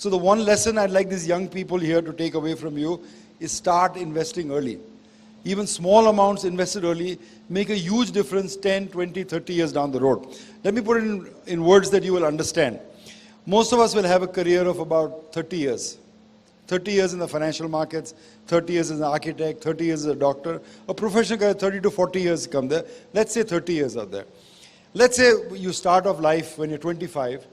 So the one lesson I'd like these young people here to take away from you is start investing early. Even small amounts invested early make a huge difference 10, 20, 30 years down the road. Let me put it in words that you will understand. Most of us will have a career of about 30 years. 30 years in the financial markets, 30 years as an architect, 30 years as a doctor. A professional career, 30 to 40 years come there. Let's say 30 years out there. Let's say you start off life when you're 25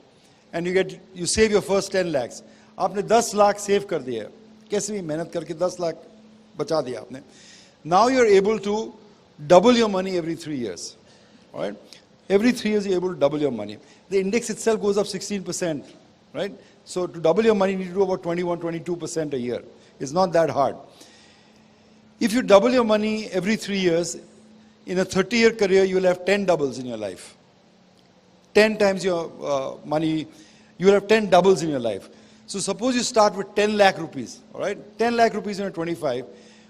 and you save your first 10 lakhs. आपने 10 lakh save कर दिया है. कैसे भी मेहनत करके 10 लाख बचा दिया आपने. Now you're able to double your money every 3 years. All right? Every 3 years you're able to double your money. The index itself goes up 16%. Right? So to double your money, you need to do about 21, 22% a year. It's not that hard. If you double your money every 3 years, in a 30-year career, you'll have 10 doubles in your life. 10 times your money, you'll have 10 doubles in your life. So suppose you start with 10 lakh rupees, all right? 10 lakh rupees when you're 25.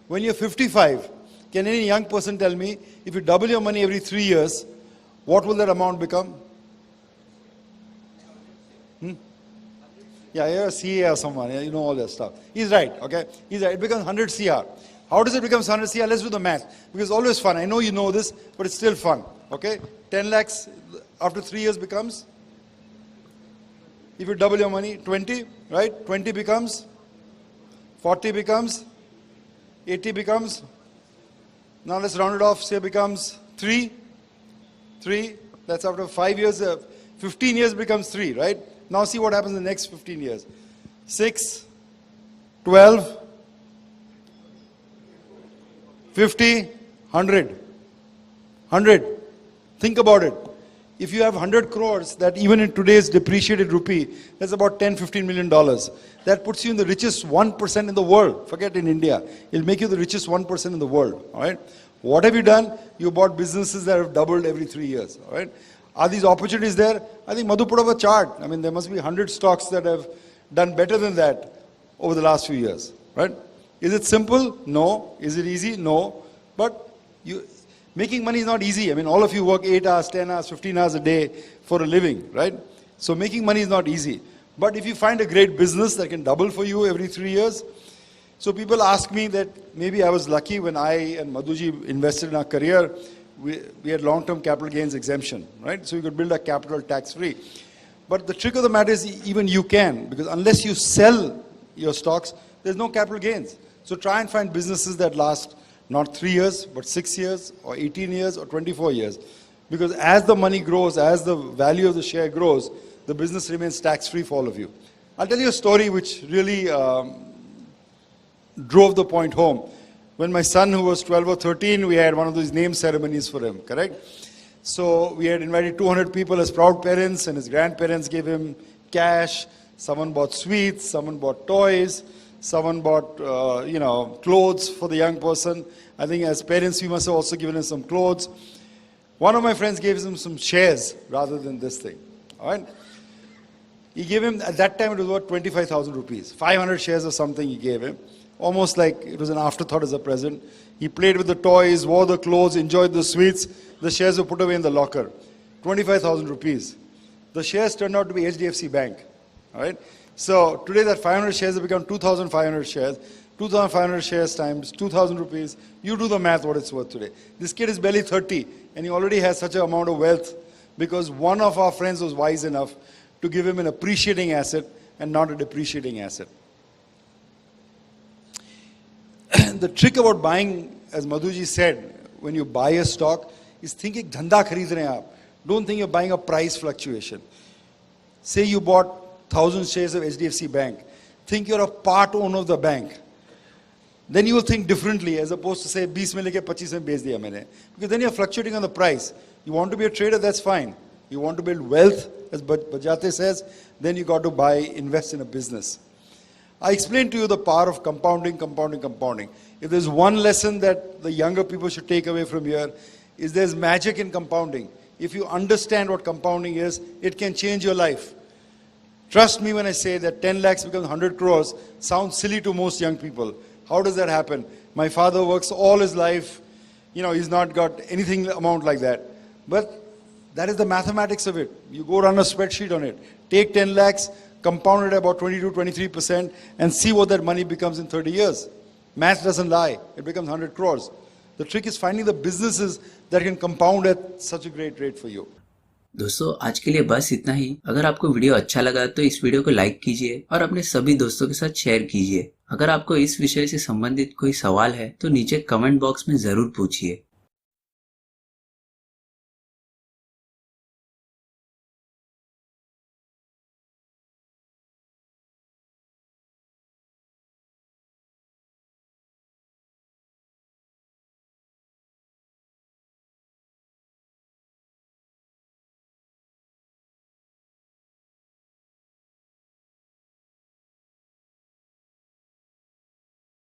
When you're 55, can any young person tell me, if you double your money every 3 years, what will that amount become? Yeah, you're a CA or someone, you know all that stuff. He's right, okay? He's right, it becomes 100 CR. How does it become 100 CR? Let's do the math. Because it's always fun. I know you know this, but it's still fun, okay? 10 lakhs after 3 years becomes, if you double your money, 20, right? 20 becomes, 40 becomes, 80 becomes, now let's round it off, say becomes 3, that's after 5 years, 15 years becomes 3, right? Now see what happens in the next 15 years. 6, 12, 50, 100. 100. Think about it. If you have 100 crores, that even in today's depreciated rupee, that's about 10, 15 million dollars. That puts you in the richest 1% in the world. Forget in India. It'll make you the richest 1% in the world. All right? What have you done? You bought businesses that have doubled every 3 years. All right? Are these opportunities there? I think Madhu put up a chart. I mean, there must be 100 stocks that have done better than that over the last few years. Right? Is it simple? No. Is it easy? No. But making money is not easy. I mean, all of you work 8 hours, 10 hours, 15 hours a day for a living, right? So making money is not easy. But if you find a great business that can double for you every 3 years, so people ask me that maybe I was lucky when I and Madhuji invested in our career, we had long-term capital gains exemption, right? So you could build a capital tax-free. But the trick of the matter is even you can, because unless you sell your stocks, there's no capital gains. So try and find businesses that last not 3 years, but 6 years, or 18 years, or 24 years. Because as the money grows, as the value of the share grows, the business remains tax-free for all of you. I'll tell you a story which really drove the point home. When my son, who was 12 or 13, we had one of those name ceremonies for him, correct? So we had invited 200 people as proud parents, and his grandparents gave him cash. Someone bought sweets, someone bought toys, someone bought, clothes for the young person. I think as parents, we must have also given him some clothes. One of my friends gave him some shares rather than this thing, all right? He gave him, at that time it was about 25,000 rupees. 500 shares or something he gave him. Almost like it was an afterthought as a present. He played with the toys, wore the clothes, enjoyed the sweets. The shares were put away in the locker. 25,000 rupees. The shares turned out to be HDFC Bank. All right? So today that 500 shares have become 2,500 shares. 2,500 shares times 2,000 rupees. You do the math what it's worth today. This kid is barely 30 and he already has such an amount of wealth because one of our friends was wise enough to give him an appreciating asset and not a depreciating asset. The trick about buying, as Madhuji said, when you buy a stock, is think ek dhanda khareed rahe hain aap. Don't think you're buying a price fluctuation. Say you bought 1,000 shares of HDFC Bank. Think you're a part owner of the bank. Then you will think differently as opposed to say 20 mein leke 25 mein bech diya maine. Because then you're fluctuating on the price. You want to be a trader, that's fine. You want to build wealth, as Bajate says, then you got to buy, invest in a business. I explained to you the power of compounding. If there's one lesson that the younger people should take away from here, is there's magic in compounding. If you understand what compounding is, it can change your life. Trust me when I say that 10 lakhs becomes 100 crores sounds silly to most young people. How does that happen? My father works all his life. He's not got anything amount like that. But that is the mathematics of it. You go run a spreadsheet on it. Take 10 lakhs, compound it at about 22-23% and see what that money becomes in 30 years. Math doesn't lie. It becomes 100 crores. The trick is finding the businesses that can compound at such a great rate for you. दोस्तों आज के लिए बस इतना ही। अगर आपको video अच्छा लगा तो इस वीडियो को लाइक कीजिए और अपने सभी दोस्तों के साथ शेयर कीजिए। अगर आपको इस विषय से संबंधित कोई सवाल है तो नीचे कमेंट बॉक्स में जरूर पूछिए।